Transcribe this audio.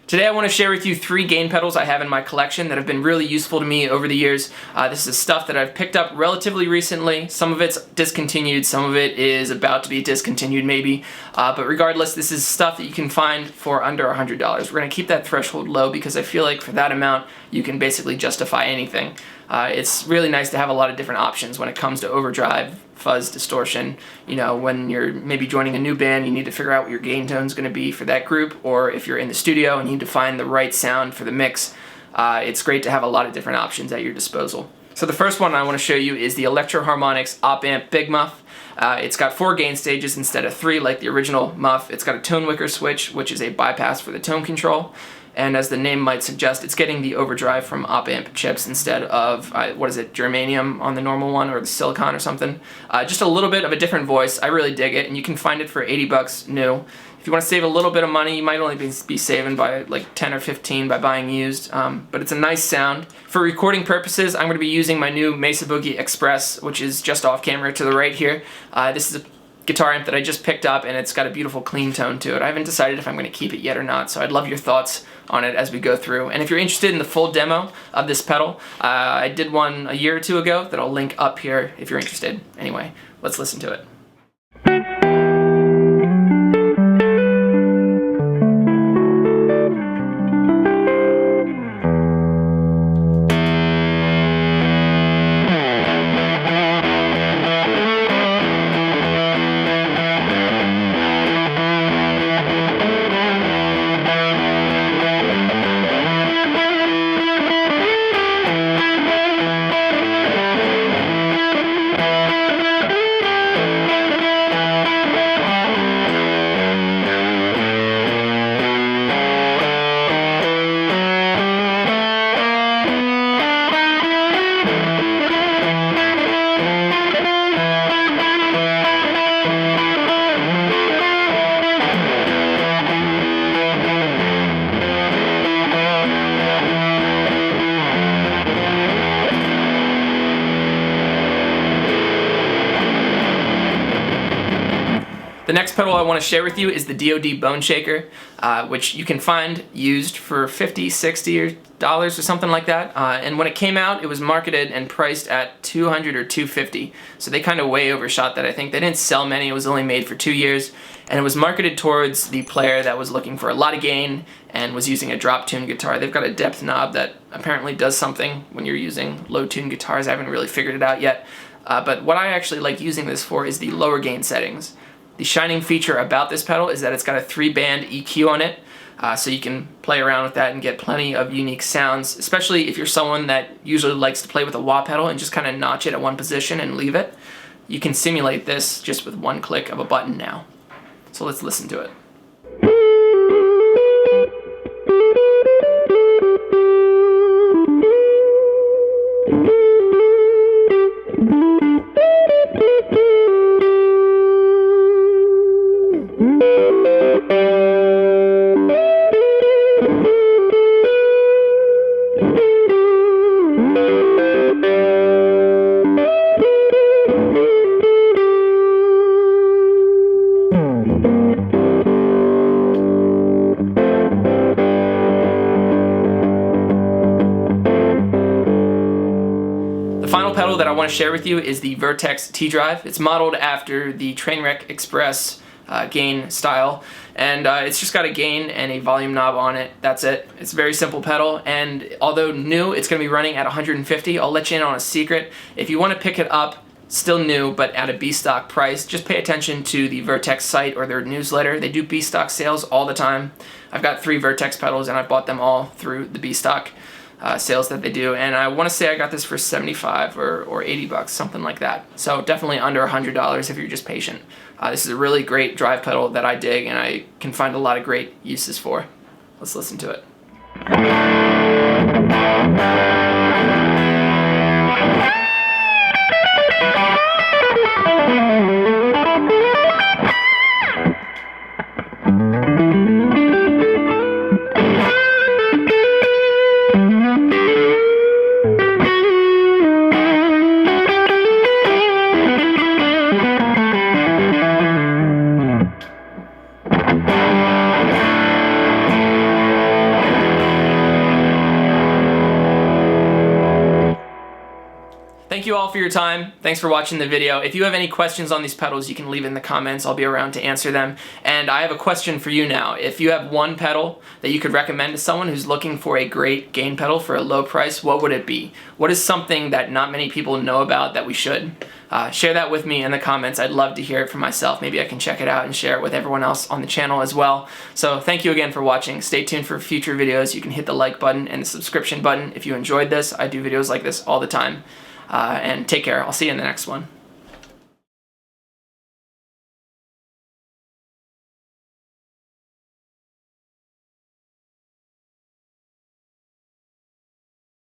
Today I want to share with you 3 gain pedals I have in my collection that have been really useful to me over the years. This is stuff that I've picked up relatively recently. Some of it's discontinued, some of it is about to be discontinued maybe. But regardless, this is stuff that you can find for under $100. We're going to keep that threshold low because I feel like for that amount you can basically justify anything. It's really nice to have a lot of different options when it comes to overdrive, fuzz, distortion. You know, when you're maybe joining a new band, you need to figure out what your gain tone is going to be for that group, or if you're in the studio and you need to find the right sound for the mix, it's great to have a lot of different options at your disposal. So the first one I want to show you is the EHX Op Amp Big Muff. It's got 4 gain stages instead of 3 like the original Muff. It's got a tone wicker switch, which is a bypass for the tone control. And as the name might suggest, it's getting the overdrive from Op Amp chips instead of, what is it, germanium on the normal one, or the silicon or something. Just a little bit of a different voice. I really dig it, and you can find it for 80 bucks new. If you want to save a little bit of money, you might only be saving by like 10 or 15 by buying used, but it's a nice sound. For recording purposes, I'm going to be using my new Mesa Boogie Express, which is just off camera to the right here. This is a guitar amp that I just picked up, and it's got a beautiful clean tone to it. I haven't decided if I'm going to keep it yet or not, so I'd love your thoughts on it as we go through. And if you're interested in the full demo of this pedal, I did one a year or 2 ago that I'll link up here if you're interested. Anyway, let's listen to it. The next pedal I want to share with you is the DOD Boneshaker, which you can find used for $50, $60 or something like that. And when it came out, it was marketed and priced at $200 or $250. So they kind of way overshot that, I think. They didn't sell many. It was only made for 2 years. And it was marketed towards the player that was looking for a lot of gain and was using a drop tune guitar. They've got a depth knob that apparently does something when you're using low tune guitars. I haven't really figured it out yet. But what I actually like using this for is the lower gain settings. The shining feature about this pedal is that it's got a 3-band EQ on it, so you can play around with that and get plenty of unique sounds, especially if you're someone that usually likes to play with a wah pedal and just kind of notch it at one position and leave it. You can simulate this just with one click of a button now. So let's listen to it. The final pedal that I want to share with you is the Vertex T-Drive. It's modeled after the Trainwreck Express gain style, and it's just got a gain and a volume knob on it. That's it. It's a very simple pedal, and although new, it's going to be running at 150. I'll let you in on a secret. If you want to pick it up, still new, but at a B-stock price, just pay attention to the Vertex site or their newsletter. They do B-stock sales all the time. I've got 3 Vertex pedals, and I bought them all through the B-stock sales that they do, and I want to say I got this for 75 or 80 bucks, something like that. So definitely under $100 if you're just patient. This is a really great drive pedal that I dig, and I can find a lot of great uses for. Let's listen to it. thank you all for your time. Thanks for watching the video. If you have any questions on these pedals, you can leave in the comments. I'll be around to answer them. And I have a question for you now. If you have one pedal that you could recommend to someone who's looking for a great gain pedal for a low price, what would it be? What is something that not many people know about that we should? Share that with me in the comments. I'd love to hear it for myself. Maybe I can check it out and share it with everyone else on the channel as well. So thank you again for watching. Stay tuned for future videos. You can hit the like button and the subscription button if you enjoyed this. I do videos like this all the time. And take care. I'll see you in the next one.